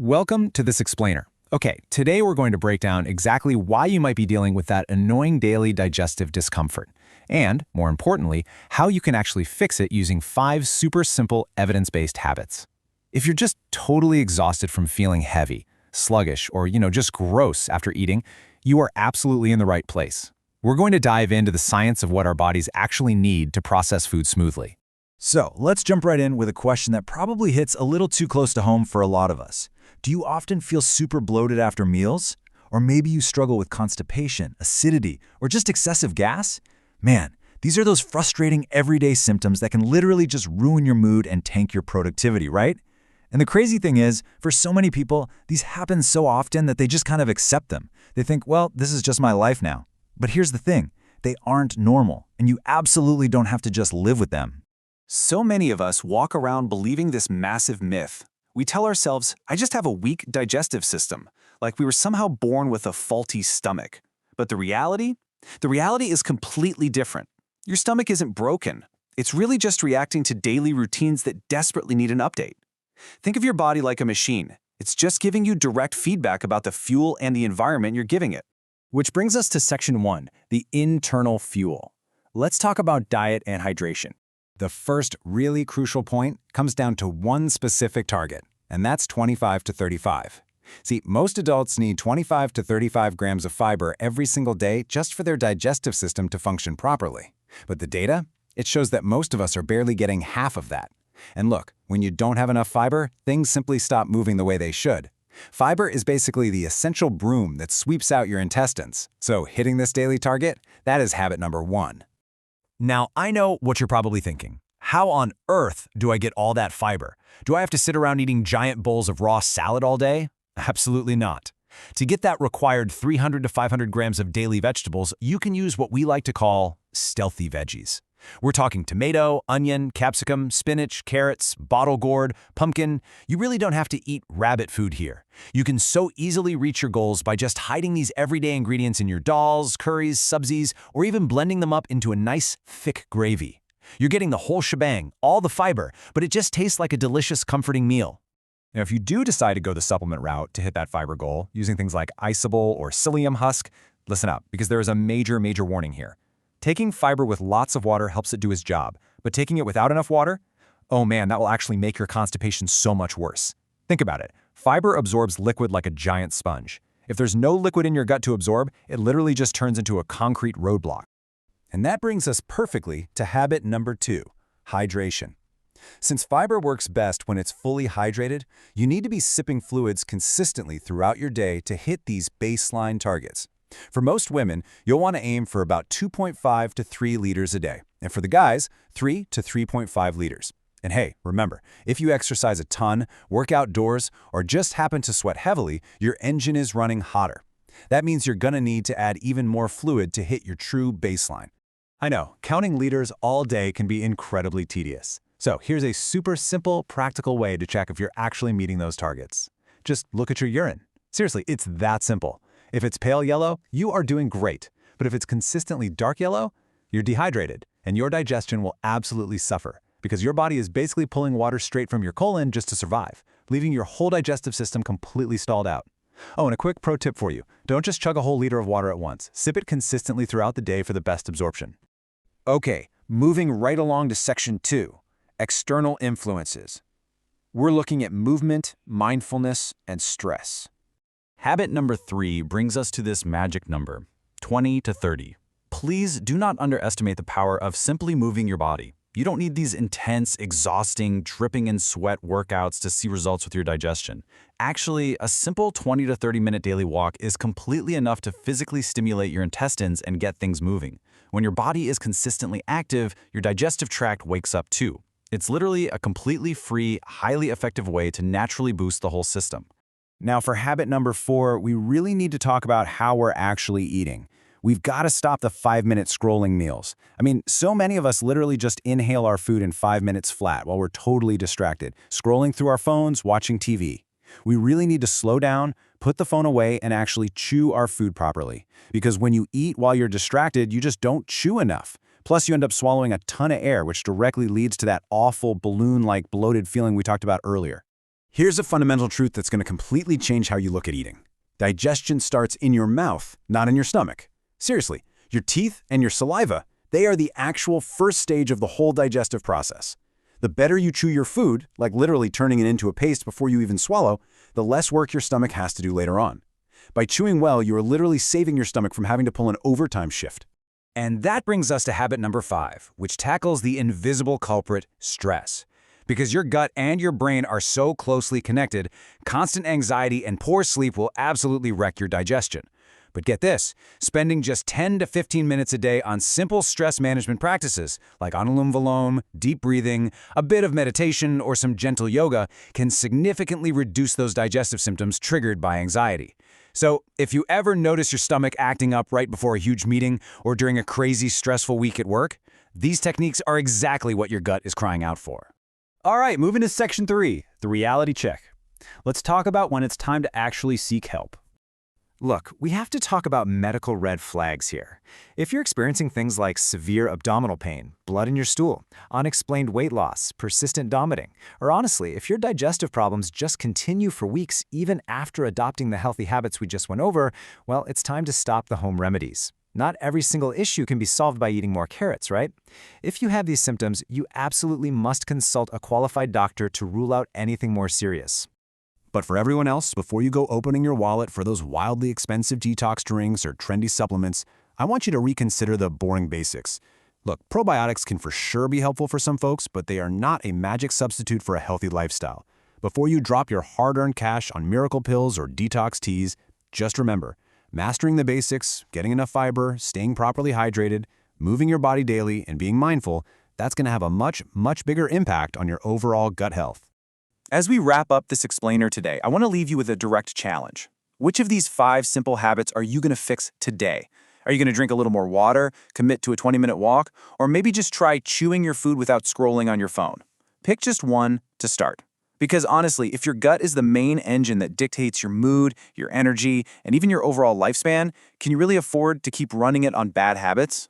Welcome to this explainer. Okay, today we're going to break down exactly why you might be dealing with that annoying daily digestive discomfort, and, more importantly, how you can actually fix it using 5 super simple evidence-based habits. If you're just totally exhausted from feeling heavy, sluggish, or just gross after eating, you are absolutely in the right place. We're going to dive into the science of what our bodies actually need to process food smoothly. So, let's jump right in with a question that probably hits a little too close to home for a lot of us. Do you often feel super bloated after meals? Or maybe you struggle with constipation, acidity, or just excessive gas? Man, these are those frustrating everyday symptoms that can literally just ruin your mood and tank your productivity, right? And the crazy thing is, for so many people, these happen so often that they just kind of accept them. They think, well, this is just my life now. But here's the thing, they aren't normal, and you absolutely don't have to just live with them. So many of us walk around believing this massive myth. We tell ourselves, I just have a weak digestive system, like we were somehow born with a faulty stomach. But the reality? The reality is completely different. Your stomach isn't broken. It's really just reacting to daily routines that desperately need an update. Think of your body like a machine. It's just giving you direct feedback about the fuel and the environment you're giving it. Which brings us to section 1, the internal fuel. Let's talk about diet and hydration. The first really crucial point comes down to one specific target, and that's 25 to 35. See, most adults need 25 to 35 grams of fiber every single day just for their digestive system to function properly. But the data? It shows that most of us are barely getting half of that. And look, when you don't have enough fiber, things simply stop moving the way they should. Fiber is basically the essential broom that sweeps out your intestines. So hitting this daily target, that is habit number 1. Now, I know what you're probably thinking. How on earth do I get all that fiber? Do I have to sit around eating giant bowls of raw salad all day? Absolutely not. To get that required 300 to 500 grams of daily vegetables, you can use what we like to call stealthy veggies. We're talking tomato, onion, capsicum, spinach, carrots, bottle gourd, pumpkin. You really don't have to eat rabbit food here. You can so easily reach your goals by just hiding these everyday ingredients in your dals, curries, subzis, or even blending them up into a nice, thick gravy. You're getting the whole shebang, all the fiber, but it just tastes like a delicious, comforting meal. Now, if you do decide to go the supplement route to hit that fiber goal, using things like isabel or psyllium husk, listen up, because there is a major warning here. Taking fiber with lots of water helps it do its job, but taking it without enough water? Oh man, that will actually make your constipation so much worse. Think about it. Fiber absorbs liquid like a giant sponge. If there's no liquid in your gut to absorb, it literally just turns into a concrete roadblock. And that brings us perfectly to habit number 2, hydration. Since fiber works best when it's fully hydrated, you need to be sipping fluids consistently throughout your day to hit these baseline targets. For most women, you'll want to aim for about 2.5 to 3 liters a day, and for the guys, 3 to 3.5 liters. And hey, remember, if you exercise a ton, work outdoors, or just happen to sweat heavily, your engine is running hotter. That means you're going to need to add even more fluid to hit your true baseline. I know, counting liters all day can be incredibly tedious. So here's a super simple, practical way to check if you're actually meeting those targets. Just look at your urine. Seriously, it's that simple. If it's pale yellow, you are doing great. But if it's consistently dark yellow, you're dehydrated, and your digestion will absolutely suffer because your body is basically pulling water straight from your colon just to survive, leaving your whole digestive system completely stalled out. Oh, and a quick pro tip for you. Don't just chug a whole liter of water at once. Sip it consistently throughout the day for the best absorption. Okay, moving right along to section 2, external influences. We're looking at movement, mindfulness, and stress. Habit number 3 brings us to this magic number, 20 to 30. Please do not underestimate the power of simply moving your body. You don't need these intense, exhausting, dripping in sweat workouts to see results with your digestion. Actually, a simple 20 to 30-minute daily walk is completely enough to physically stimulate your intestines and get things moving. When your body is consistently active, your digestive tract wakes up too. It's literally a completely free, highly effective way to naturally boost the whole system. Now for habit number 4, we really need to talk about how we're actually eating. We've got to stop the 5-minute scrolling meals. I mean, so many of us literally just inhale our food in 5 minutes flat while we're totally distracted, scrolling through our phones, watching TV. We really need to slow down, put the phone away, and actually chew our food properly. Because when you eat while you're distracted, you just don't chew enough. Plus, you end up swallowing a ton of air, which directly leads to that awful balloon-like bloated feeling we talked about earlier. Here's a fundamental truth that's going to completely change how you look at eating. Digestion starts in your mouth, not in your stomach. Seriously, your teeth and your saliva, they are the actual first stage of the whole digestive process. The better you chew your food, like literally turning it into a paste before you even swallow, the less work your stomach has to do later on. By chewing well, you are literally saving your stomach from having to pull an overtime shift. And that brings us to habit number 5, which tackles the invisible culprit, stress. Because your gut and your brain are so closely connected, constant anxiety and poor sleep will absolutely wreck your digestion. But get this, spending just 10 to 15 minutes a day on simple stress management practices, like Anulom Vilom, deep breathing, a bit of meditation, or some gentle yoga, can significantly reduce those digestive symptoms triggered by anxiety. So, if you ever notice your stomach acting up right before a huge meeting or during a crazy, stressful week at work, these techniques are exactly what your gut is crying out for. All right, moving to section 3, the reality check. Let's talk about when it's time to actually seek help. Look, we have to talk about medical red flags here. If you're experiencing things like severe abdominal pain, blood in your stool, unexplained weight loss, persistent vomiting, or honestly, if your digestive problems just continue for weeks even after adopting the healthy habits we just went over, well, it's time to stop the home remedies. Not every single issue can be solved by eating more carrots, right? If you have these symptoms, you absolutely must consult a qualified doctor to rule out anything more serious. But for everyone else, before you go opening your wallet for those wildly expensive detox drinks or trendy supplements, I want you to reconsider the boring basics. Look, probiotics can for sure be helpful for some folks, but they are not a magic substitute for a healthy lifestyle. Before you drop your hard-earned cash on miracle pills or detox teas, just remember, mastering the basics, getting enough fiber, staying properly hydrated, moving your body daily, and being mindful, that's going to have a much, much bigger impact on your overall gut health. As we wrap up this explainer today, I want to leave you with a direct challenge. Which of these 5 simple habits are you going to fix today? Are you going to drink a little more water, commit to a 20-minute walk, or maybe just try chewing your food without scrolling on your phone? Pick just one to start. Because honestly, if your gut is the main engine that dictates your mood, your energy, and even your overall lifespan, can you really afford to keep running it on bad habits?